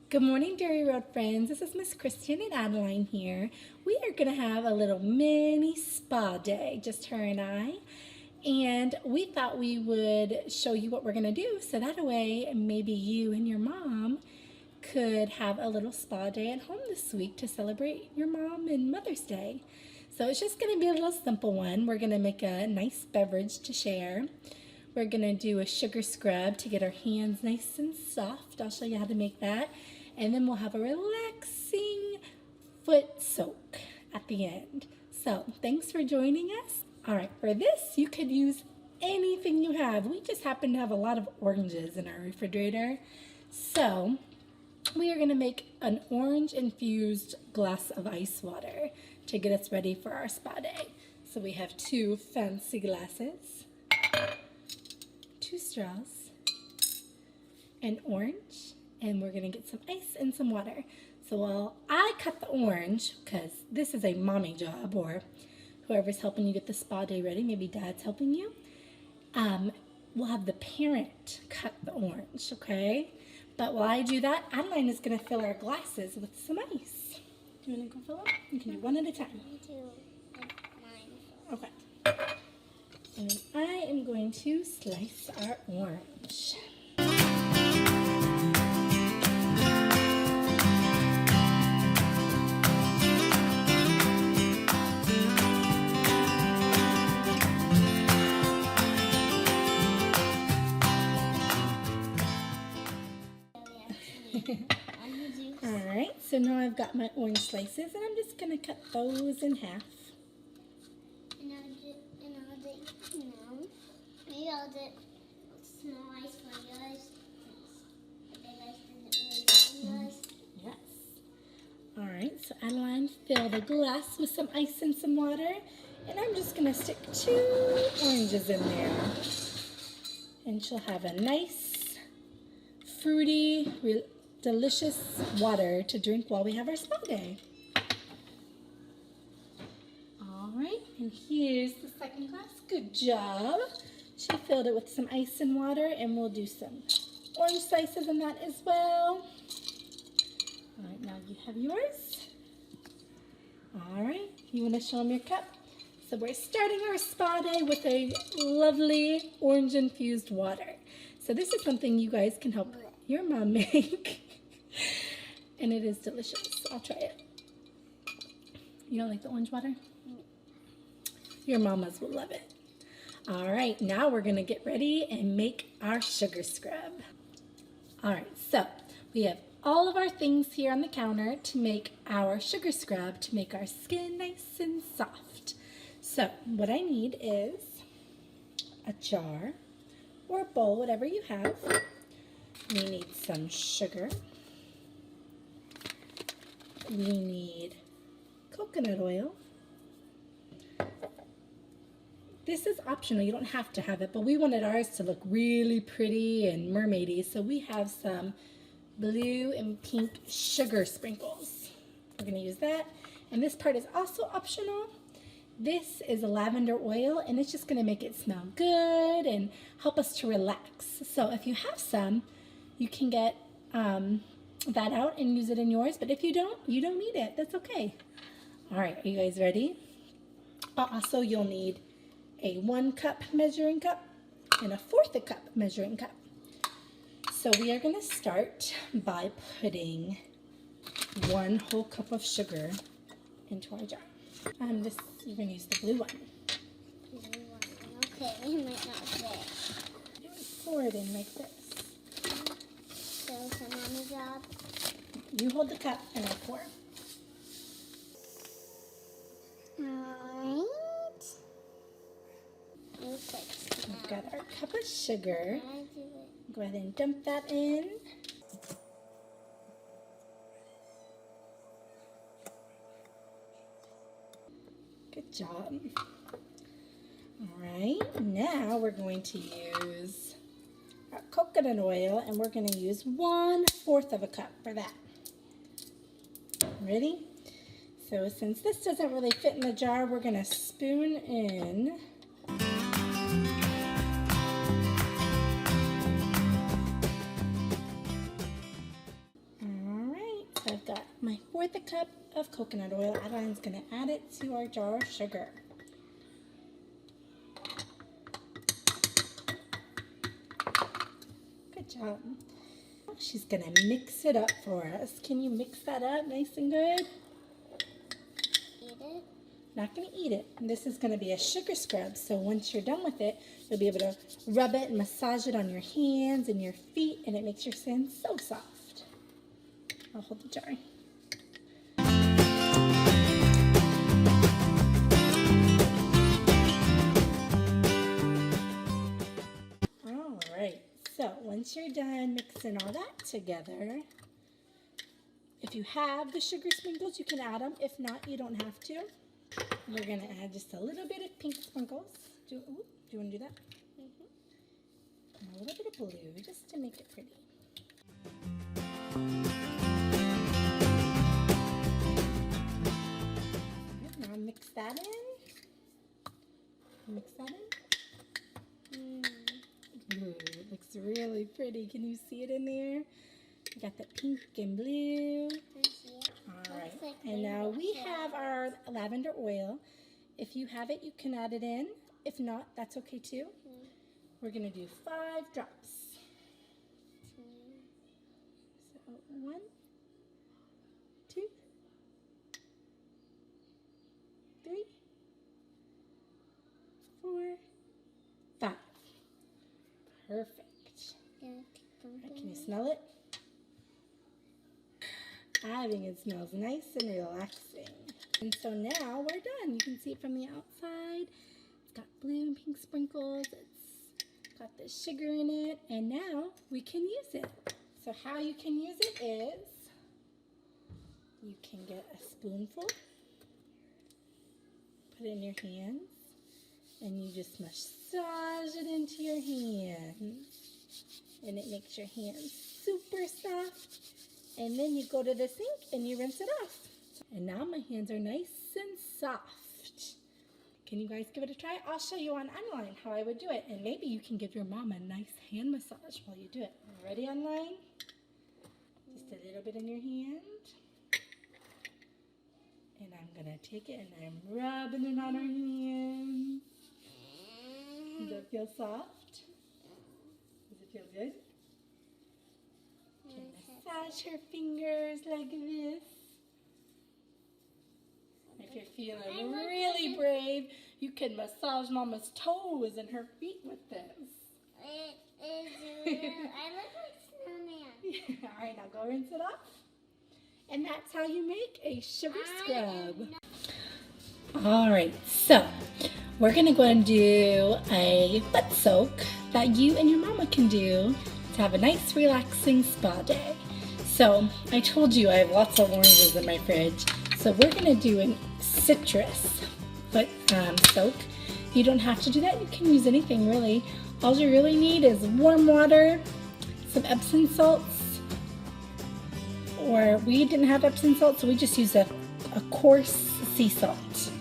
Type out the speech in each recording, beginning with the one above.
Good morning, Dairy Road friends. This is Miss Kristen and Adeline here. We are going to have a little mini spa day, just her and I. And we thought we would show you what we're going to do so that way maybe you and your mom could have a little spa day at home this week to celebrate your mom and Mother's Day. So it's just going to be a little simple one. We're going to make a nice beverage to share. We're going to do a sugar scrub to get our hands nice and soft. I'll show you how to make that. And then we'll have a relaxing foot soak at the end. So thanks for joining us. All right, for this, you could use anything you have. We just happen to have a lot of oranges in our refrigerator. So we are going to make an orange infused glass of ice water to get us ready for our spa day. So we have 2 fancy glasses, 2 straws, an orange, and we're gonna get some ice and some water. So while I cut the orange, because this is a mommy job, or whoever's helping you get the spa day ready, maybe dad's helping you, we'll have the parent cut the orange, okay? But while I do that, Adeline is gonna fill our glasses with some ice. Do you wanna go fill them? You can do one at a time. Okay. And then I am going to slice our orange. Alright, so now I've got my orange slices and I'm just going to cut those in half. Maybe I'll do small ice for yours. The big ice doesn't really yours. Yes. Alright, so Adeline fill the glass with some ice and some water. And I'm just going to stick 2 oranges in there. And she'll have a nice, fruity, delicious water to drink while we have our spa day. Alright, and here's the second glass. Good job. She filled it with some ice and water, and we'll do some orange slices in that as well. Alright, now you have yours. Alright, you want to show them your cup? So we're starting our spa day with a lovely orange infused water. So this is something you guys can help your mom make. And it is delicious. I'll try it. You don't like the orange water? Your mamas will love it. All right, now we're gonna get ready and make our sugar scrub. All right, so we have all of our things here on the counter to make our sugar scrub to make our skin nice and soft. So what I need is a jar or a bowl, whatever you have. We need some sugar. We need coconut oil. This is optional, you don't have to have it, but we wanted ours to look really pretty and mermaidy, so we have some blue and pink sugar sprinkles. We're gonna use that. And this part is also optional. This is a lavender oil, and it's just gonna make it smell good and help us to relax. So if you have some, you can get that out and use it in yours, but if you don't need it. That's okay. All right, are you guys ready? Also, you'll need a 1 cup measuring cup and a 1/4 cup measuring cup. So we are going to start by putting 1 whole cup of sugar into our jar. You're going to use the blue one. Okay, it might not fit. Pour it in like this. So it's a mommy job. You hold the cup and I'll pour. Alright. We've got our cup of sugar. Go ahead and dump that in. Good job. All right, now we're going to use our coconut oil, and we're going to use 1/4 of a cup for that. Ready? So since this doesn't really fit in the jar, we're going to spoon in So I've got my 1/4 cup of coconut oil. Adeline's going to add it to our jar of sugar. Good job. She's going to mix it up for us. Can you mix that up nice and good? Eat it? Not going to eat it. This is going to be a sugar scrub. So once you're done with it, you'll be able to rub it and massage it on your hands and your feet, and it makes your skin so soft. I'll hold the jar. All right. So once you're done mixing all that together, if you have the sugar sprinkles, you can add them. If not, you don't have to. We're going to add just a little bit of pink sprinkles. Do you want to do that? And a little bit of blue, just to make it pretty. Now mix that in. Mix that in. Ooh, it looks really pretty. Can you see it in there? You got the pink and blue. All right, like and now we have our lavender oil. If you have it, you can add it in. If not, that's okay too. We're gonna do 5 drops. So 1, 2, 3, 4, 5. Perfect. Can you smell it? I think it smells nice and relaxing. And so now we're done. You can see it from the outside. It's got blue and pink sprinkles. It's got the sugar in it. And now we can use it. So how you can use it is you can get a spoonful, put it in your hands, and you just massage it into your hands. And it makes your hands super soft. And then you go to the sink and you rinse it off. And now my hands are nice and soft. Can you guys give it a try? I'll show you on online how I would do it. And maybe you can give your mom a nice hand massage while you do it. Ready online? Just a little bit in your hand. And I'm going to take it and I'm rubbing it on her hands. Does it feel soft? Does it feel good? Okay, massage her fingers like this. If you're feeling really brave, you can massage Mama's toes and her feet with this. I look like snowman. All right, now go rinse it off. And that's how you make a sugar scrub. All right, so we're going to go and do a foot soak that you and your mama can do to have a nice relaxing spa day. So I told you I have lots of oranges in my fridge. So we're going to do a citrus foot soak. You don't have to do that. You can use anything really. All you really need is warm water, some Epsom salts, or we didn't have Epsom salt, so we just used a coarse sea salt.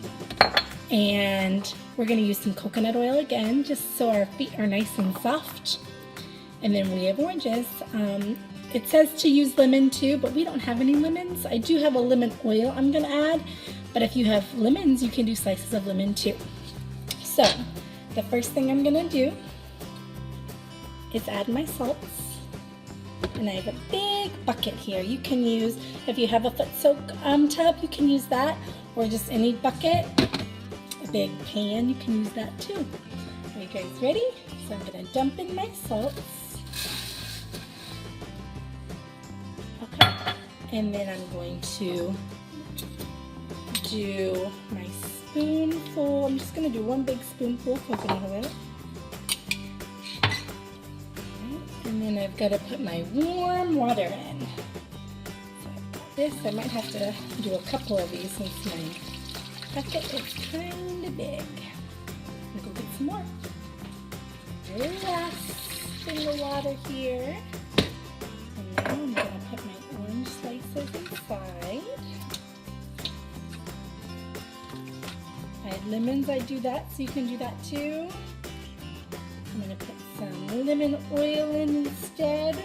And we're going to use some coconut oil again, just so our feet are nice and soft. And then we have oranges. It says to use lemon too, but we don't have any lemons. I do have a lemon oil I'm going to add, but if you have lemons, you can do slices of lemon too. So the first thing I'm going to do is add my salts. And I have a big bucket here. You can use, if you have a foot soak tub, you can use that, or just any bucket. A big pan, you can use that too. Are you guys ready? So I'm going to dump in my salts. Okay. And then I'm going to do my spoonful. I'm just going to do 1 big spoonful of coconut oil. And then I've got to put my warm water in. So I've got this. I might have to do a couple of these since my bucket is kind of big. I'm going to go get some more. Very last thing of water here. And now I'm going to put my orange slices inside. I had lemons, I do that, so you can do that too. I'm going to put some lemon oil in instead.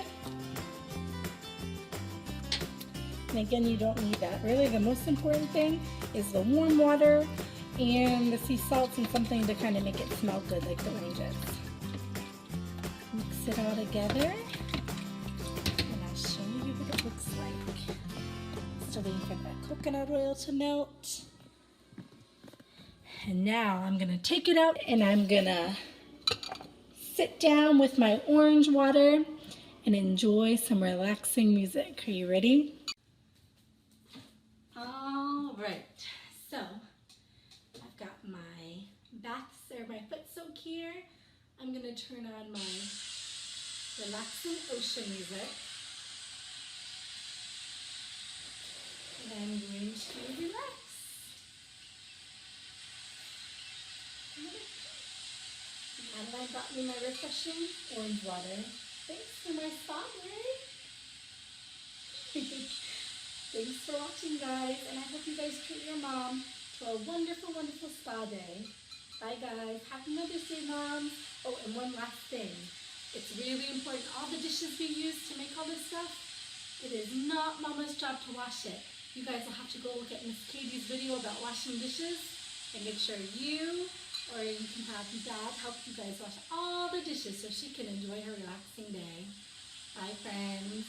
And again, you don't need that. Really, the most important thing is the warm water and the sea salts and something to kind of make it smell good, like the oranges. Mix it all together, and I'll show you what it looks like. Still waiting for that coconut oil to melt. And now I'm gonna take it out and I'm gonna sit down with my orange water and enjoy some relaxing music. Are you ready? All right, so I've got my my foot soak here. I'm gonna turn on my relaxing ocean music. And I'm going to relax. Adeline brought me my refreshing orange water. Thanks for my spa day. Thanks for watching, guys, and I hope you guys treat your mom to a wonderful, wonderful spa day. Bye, guys. Happy Mother's Day, Mom. Oh, and one last thing. It's really important. All the dishes we use to make all this stuff, it is not Mama's job to wash it. You guys will have to go look at Miss Katie's video about washing dishes and make sure you or you can have Dad help you guys wash all the dishes so she can enjoy her relaxing day. Bye, friends.